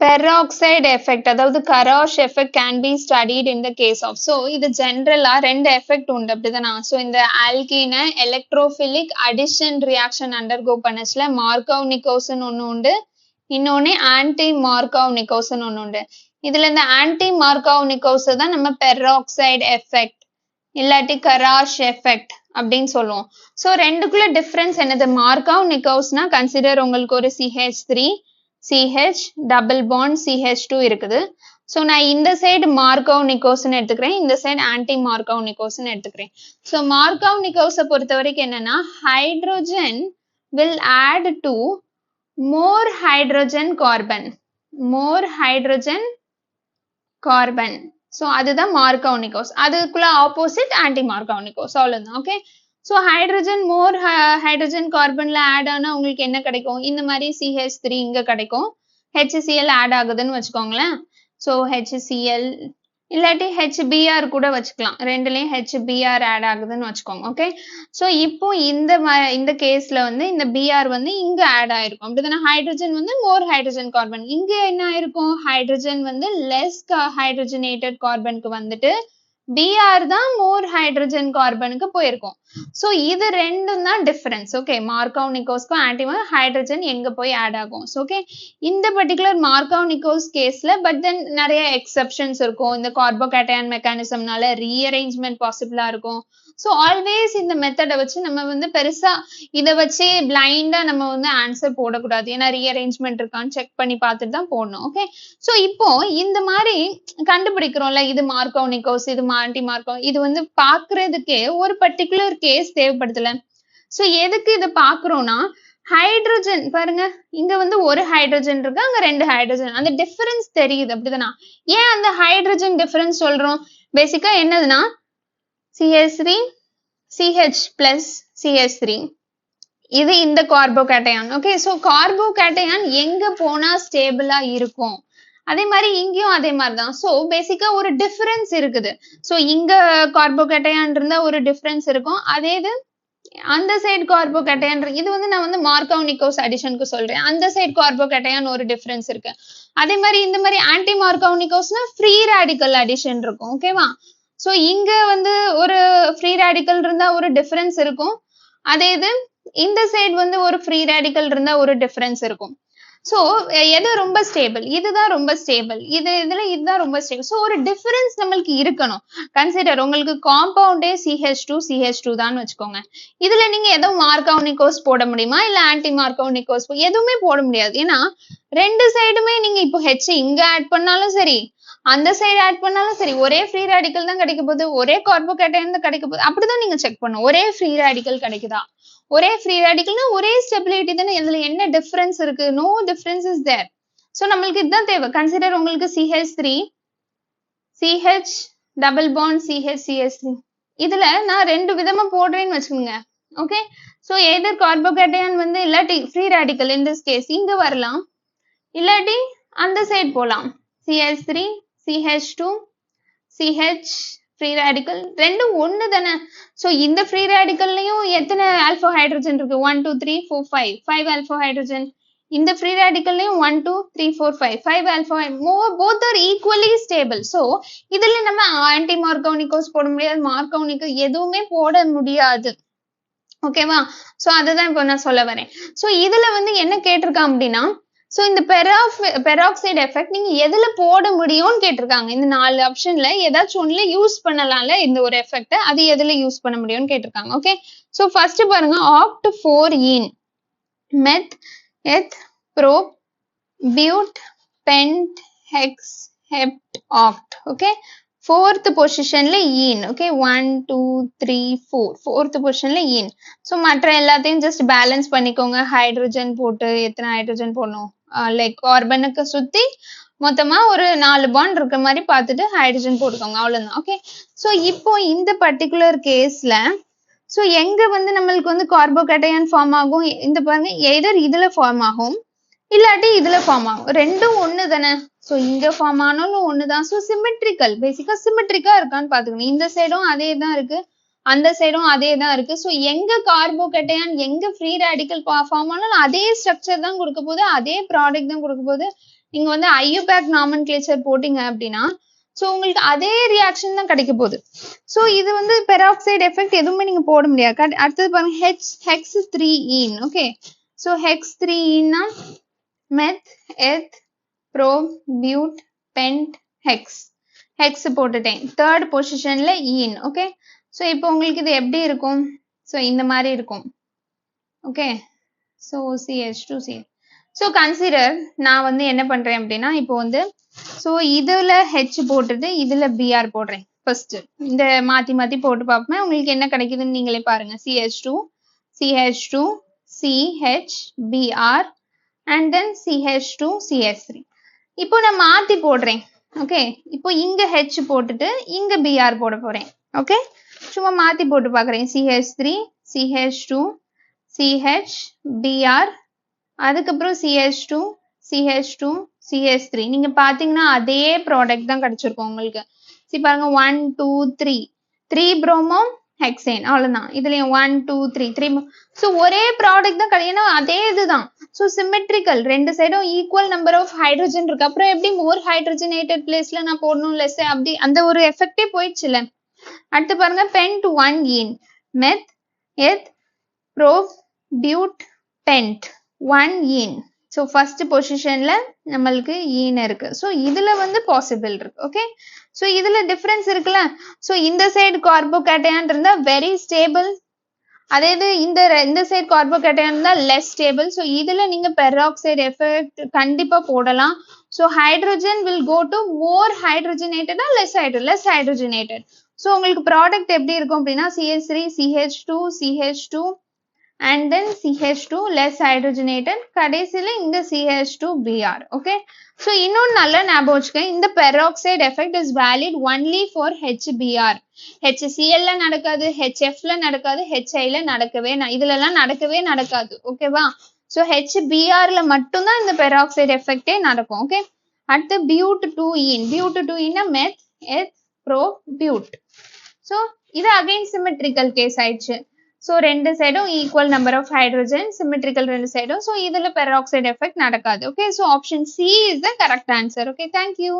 Peroxide effect அதாவது Kharasch effect can be studied in the case of. So இது ஜென்ரலா ரெண்டு எஃபெக்ட் உண்டு அப்படிதானா. ஸோ இந்த ஆல்கீனை எலக்ட்ரோஃபிலிக் அடிஷன் ரியாக்ஷன் அண்டர்கோ பண்ணச்சுல மார்கவ் நிக்கோசன் ஒன்று உண்டு, இன்னொன்னு ஆன்டி மார்கவ் நிக்கோசன் ஒன்று உண்டு. இதுல இந்த ஆன்டி மார்கவ் நிக்கோஸ் தான் நம்ம பெராக்சைடு எஃபெக்ட் இல்லாட்டி கராஷ் எஃபெக்ட் அப்படின்னு சொல்லுவோம். ஸோ ரெண்டுக்குள்ள டிஃபரன்ஸ் என்னது? மார்கவ் நிக்கோஸ்னா கன்சிடர் உங்களுக்கு ஒரு CH3 CH double bond CH2 இருக்குது. ஸோ நான் இந்த சைடு மார்கவ் நிக்கோஸ்ன்னு எடுத்துக்கிறேன், இந்த சைடு ஆன்டி மார்கவ் நிக்கோஸ்ன்னு எடுத்துக்கிறேன். ஸோ மார்கவ் நிக்கோஸை பொறுத்த வரைக்கும் என்னன்னா hydrogen will add to more hydrogen carbon, more hydrogen carbon. So அதுதான் மார்கவ் நிக்கோஸ். அதுக்குள்ள ஆப்போசிட் ஆன்டி மார்கவ் நிக்கோஸ், அவ்வளவுதான். Okay. So hydrogen more hydrogen கார்பன்ல ஆட் ஆனா உங்களுக்கு என்ன கிடைக்கும்? இந்த மாதிரி CH3 இங்க கிடைக்கும், HCl ஆட் ஆகுதுன்னு வச்சுக்கோங்களேன். ஸோ HCl இல்லாட்டி HBr கூட வச்சுக்கலாம், ரெண்டுலயும் HBr ஆட் ஆகுதுன்னு வச்சுக்கோங்க. ஓகே. ஸோ இப்போ இந்த கேஸ்ல வந்து இந்த Br வந்து இங்க ஆட் ஆயிருக்கும் அப்படிதானே. ஹைட்ரோஜன் வந்து மோர் ஹைட்ரோஜன் கார்பன், இங்க என்ன ஆயிருக்கும்? ஹைட்ரோஜன் வந்து லெஸ் ஹைட்ரோஜனேட்டட் கார்பனுக்கு வந்துட்டு Br தான் மோர் ஹைட்ரோஜன் கார்பனுக்கு போயிருக்கும். ஸோ இது ரெண்டும் தான் டிஃபரன்ஸ். ஓகே. மார்கவ் நிக்கோஸ்க்கும் ஆன்டி ஹைட்ரோஜன் எங்க போய் ஆட் ஆகும். ஓகே. இந்த பர்டிகுலர் மார்கவ் நிக்கோஸ் கேஸ்ல பட் தென் நிறைய எக்ஸெப்ஷன்ஸ் இருக்கும். இந்த கார்போகேட்டையான் மெக்கானிசம்னால ரீஅரேஞ்ச்மெண்ட் பாசிபிளா இருக்கும். ஸோ ஆல்வேஸ் இந்த மெத்தடை வச்சு நம்ம வந்து பெருசா இதை வச்சு பிளைண்டா நம்ம வந்து ஆன்சர் போடக்கூடாது. ஏன்னா ரீஅரேஞ்ச்மெண்ட் இருக்கான்னு செக் பண்ணி பார்த்துட்டு தான் போடணும். ஓகே. ஸோ இப்போ இந்த மாதிரி கண்டுபிடிக்கிறோம்ல, இது மார்கவ் நிக்கோஸ், இது ஆன்டி மார்கவ், இது வந்து பாக்குறதுக்கே ஒரு பர்டிகுலர் கேஸ் தேவைப்படுதுல. ஸோ எதுக்கு இதை பாக்குறோம்னா ஹைட்ரோஜன் பாருங்க, இங்க வந்து ஒரு ஹைட்ரோஜன் இருக்கு, அங்க ரெண்டு ஹைட்ரோஜன், அந்த டிஃபரன்ஸ் தெரியுது அப்படிதானா. ஏன் அந்த ஹைட்ரோஜன் டிஃபரன்ஸ் சொல்றோம்? பேசிக்கா என்னதுன்னா CH3 CH plus CH3 இது இந்த கார்போகேட்டையான். ஓகே. ஸோ கார்போகேட்டையான் எங்க போனா ஸ்டேபிளா இருக்கும், அதே மாதிரி இங்கேயும் அதே மாதிரிதான். ஸோ பேசிக்கா ஒரு டிஃபரன்ஸ் இருக்குது. ஸோ இங்க கார்போகேட்டையான் இருந்தா ஒரு டிஃபரன்ஸ் இருக்கும், அதே இது அந்த சைடு கார்போகேட்டையான் இது வந்து நான் வந்து மார்கவ் நிக்கோஸ் அடிஷனுக்கு சொல்றேன், அந்த சைடு கார்போகேட்டையான் ஒரு டிஃபரன்ஸ் இருக்கு. அதே மாதிரி இந்த மாதிரி ஆன்டி மார்கவ் நிக்கோஸ்னா ஃப்ரீ ரேடிக்கல் அடிஷன் இருக்கும். ஓகேவா. ஸோ இங்க வந்து ஒரு ஃப்ரீ ரேடிக்கல் இருந்தா ஒரு டிஃபரன்ஸ் இருக்கும், அதே இது இந்த சைடு வந்து ஒரு ஃப்ரீ ரேடிக்கல் இருந்தா ஒரு டிஃபரன்ஸ் இருக்கும். ஸோ எது ரொம்ப ஸ்டேபிள்? இதுதான் ரொம்ப ஸ்டேபிள், இதுதான் ரொம்ப ஸ்டேபிள். ஸோ ஒரு டிஃபரன்ஸ் நம்மளுக்கு இருக்கணும். கன்சிடர் உங்களுக்கு காம்பவுண்டே CH2 தான் வச்சுக்கோங்க. இதுல நீங்க ஏதோ மார்கவ் நிக்கோஸ் போட முடியுமா, இல்ல ஆன்டி மார்கவ் நிக்கோஸ் எதுவுமே போட முடியாது. ஏன்னா ரெண்டு சைடுமே நீங்க இப்போ H இங்க ஆட் பண்ணாலும் சரி, அந்த சைடு ஆட் பண்ணாலும் சரி, ஒரே ஃப்ரீ ரேடிக்கல் தான் கிடைக்க போகுது, ஒரே கார்போகேட்டையான் தான் கிடைக்க போகுது. அப்படிதான் நீங்க செக் பண்ணும், ஒரே ஃப்ரீ ரேடிக்கல் கிடைக்குதா. ஒரே ஃப்ரீ ரேடிக்கல்னா ஒரே ஸ்டெபிலிட்டி தானே, இதுல என்ன டிஃபரன்ஸ் இருக்கு? No difference is there. So நம்மளுக்கு இதுதான் தேவை. கன்சிடர் உங்களுக்கு CH3 CH double bond CH இதுல நான் ரெண்டு விதமா போடுறேன்னு வச்சுக்கோங்க. ஓகே. சோ எதர் கார்போகேட்டையான் வந்து இல்லாட்டி free radical in this case இங்க வரலாம், இல்லாட்டி அந்த சைடு போலாம். CH3 CH2 CH free radical ரெண்டும் ஒண்ணு தானே. சோ இந்த ஃப்ரீ ரேடிக்கல்லையும் எத்தனை ஆல்பா ஹைட்ரோஜன் இருக்கு? 1 2 3 4 5 ஆல்பா ஹைட்ரோஜன். இந்த ஃப்ரீ ரேடிக்கல்லையும் 1 2 3 4 5 alpha. Both are equally stable. So இதுல நம்ம ஆன்டி மார்கவ் நிக்கோஸ் போட முடியாது, மார்கவ் நிக்கோஸ் எதுவுமே போட முடியாது. ஓகேவா. சோ அதுதான் இப்போ நான் சொல்ல வரேன். சோ இதுல வந்து என்ன கேட்டிருக்கான் அப்படின்னா, சோ இந்த பெராக்சைடு எஃபெக்ட் நீங்க எதுல போட முடியும்னு கேட்டிருக்காங்க. இந்த 4 ஆப்ஷன்ல ஏதாச்சும் ஒண்ணுல யூஸ் பண்ணலாம்ல இந்த ஒரு எஃபெக்ட், அது எதுல யூஸ் பண்ண முடியும்னு கேட்டிருக்காங்க. ஓகே. சோ ஃபர்ஸ்ட் பாருங்க, oct 4 meth eth prop but pent hex hept oct. Okay. 4th பொசிஷன்ல ஈன். ஓகே. 1 2 3 4 4th பொசிஷன்ல ஈன். சோ மற்ற எல்லாத்தையும் ஜஸ்ட் பேலன்ஸ் பண்ணிக்கோங்க. ஹைட்ரோஜன் போட்டு எத்தனை ஹைட்ரோஜன் போடணும், லைக் கார்பனுக்கு சுத்தி மொத்தமா ஒரு 4 பாண்ட் இருக்கிற மாதிரி பார்த்துட்டு ஹைட்ரோஜன் போட்டுக்கோங்க, அவ்வளவுதான். ஓகே. சோ இப்போ இந்த பர்டிகுலர் கேஸ்ல சோ எங்க வந்து நம்மளுக்கு வந்து கார்போகேட்டையான் ஃபார்ம் ஆகும்? இந்த பாருங்க, எதர் இதுல ஃபார்ம் ஆகும் இல்லாட்டி இதுல ஃபார்ம் ஆகும், ரெண்டும் ஒண்ணு தானே. சோ இங்க ஃபார்ம் ஆனாலும் ஒண்ணுதான். சோ சிமெட்ரிக்கல், பேசிக்கா சிமெட்ரிக்கா இருக்கான்னு பாத்துக்கணும். இந்த சைடும் அதே தான் இருக்கு, அந்த சைடும் அதே தான் இருக்கு. சோ எங்க கார்போகேட்டையான் எங்க ஃப்ரீ ரேடிக்கல் ஃபார்ம் ஆனாலும் அதே ஸ்ட்ரக்சர் தான் கொடுக்க போகுது, அதே ப்ராடக்ட் தான் கொடுக்க போகுது. நீங்க வந்து ஐயூபேக் நாமன்கிளேச்சர் போட்டீங்க அப்படின்னா ஸோ உங்களுக்கு அதே ரியாக்ஷன் தான் கிடைக்க போகுது. ஸோ இது வந்து பெராக்சைடு எஃபெக்ட் எதுவுமே நீங்க போட முடியாது. அடுத்தது பாருங்க hex 3ஈன். Okay, so hex 3ஈன்னா மெத் eth pro பியூட் pent hex. Hex போட்டுட்டேன். தேர்ட் பொசிஷன்ல ஈன். ஓகே, ஸோ இப்போ உங்களுக்கு இது எப்படி இருக்கும்? ஸோ இந்த மாதிரி இருக்கும். Okay, so CH2C. So consider நான் வந்து என்ன பண்றேன் அப்படின்னா இப்போ வந்து ஸோ இதுல ஹெச் போட்டுட்டு இதுல பிஆர் போடுறேன். ஃபர்ஸ்ட் இந்த மாத்தி மாத்தி போட்டு பார்ப்பேன் உங்களுக்கு என்ன கிடைக்குதுன்னு நீங்களே பாருங்க. CH2 CH2 CH BR and then CH2 CH3. இப்போ நான் மாத்தி போடுறேன். ஓகே, இப்போ இங்க ஹெச் போட்டுட்டு இங்க பிஆர் போட போறேன். ஓகே, சும்மா மாத்தி போட்டு பாக்குறேன். CH3 CH2 CH BR அதுக்கப்புறம் CH2 CH2 CH3. நீங்க பாத்தீங்கன்னா அதே ப்ராடக்ட் தான் கிடைச்சிருக்கும் உங்களுக்கு. சரி பாருங்க 1 2 3 புரோமோ ஹெக்சேன் அவ்வளவுதான். இதுலயும் 1 2 3 ஸோ ஒரே ப்ராடக்ட் தான் கிடையாது, அதே இதுதான். ஸோ சிமெட்ரிக்கல், ரெண்டு சைடும் ஈக்குவல் நம்பர் ஆஃப் ஹைட்ரஜன் இருக்கு. அப்புறம் எப்படி மோர் ஹைட்ரஜனேட்டட் பிளேஸ்ல நான் போடணும் லெஸ் அப்படி அந்த ஒரு எஃபெக்டே போயிடுச்சுல. அடுத்து பாருங்க pent 1ஈன் மெத் eth pro பியூட் pent 1ஈன். So first பொசிஷன்ல நம்மளுக்கு ஈன் இருக்கு. ஸோ இதுல வந்து பாசிபிள் இருக்கு. ஓகே, ஸோ இதுல டிஃபரன்ஸ் இருக்குல்ல. ஸோ இந்த சைடு கார்போகேட்டையான் இருந்தா வெரி ஸ்டேபிள், அதே இது இந்த சைடு கார்போகேட்டையான் இருந்தா லெஸ் ஸ்டேபிள். ஸோ இதுல நீங்க பெராக்சைடு எஃபெக்ட் கண்டிப்பா போடலாம். So hydrogen will go to more ஹைட்ரஜனேட்டடா லெஸ் ஹைட்ரஜனேட்டட். ஸோ உங்களுக்கு ப்ராடக்ட் எப்படி இருக்கும் அப்படின்னா CH3 CH2 CH2 and then CH2 less hydrogenated, கடைசியில இந்த CH2 Br. ஓகே, ஸோ இன்னொன்னு நல்லா ஞாபகம் வச்சுக்க, இந்த peroxide effect is valid only for HBr. HCl நடக்காது, HFல நடக்காது, HIல நடக்கவே இதுல எல்லாம் நடக்கவே நடக்காது. ஓகேவா? ஸோ HBrல மட்டும்தான் இந்த பெராக்சைடு எஃபெக்டே நடக்கும். ஓகே, அடுத்து பியூட் 2ஈன். பியூட் 2ஈன்னா meth eth pro but. So இது அகைன் சிமெட்ரிக்கல் கேஸ் ஆயிடுச்சு. ஸோ ரெண்டு சைடும் equal number of hydrogen, symmetrical ரெண்டு சைடும். ஸோ இதுல பெராக்சைடு எஃபெக்ட் நடக்காது. Okay, so option C is the correct answer. Okay, thank you.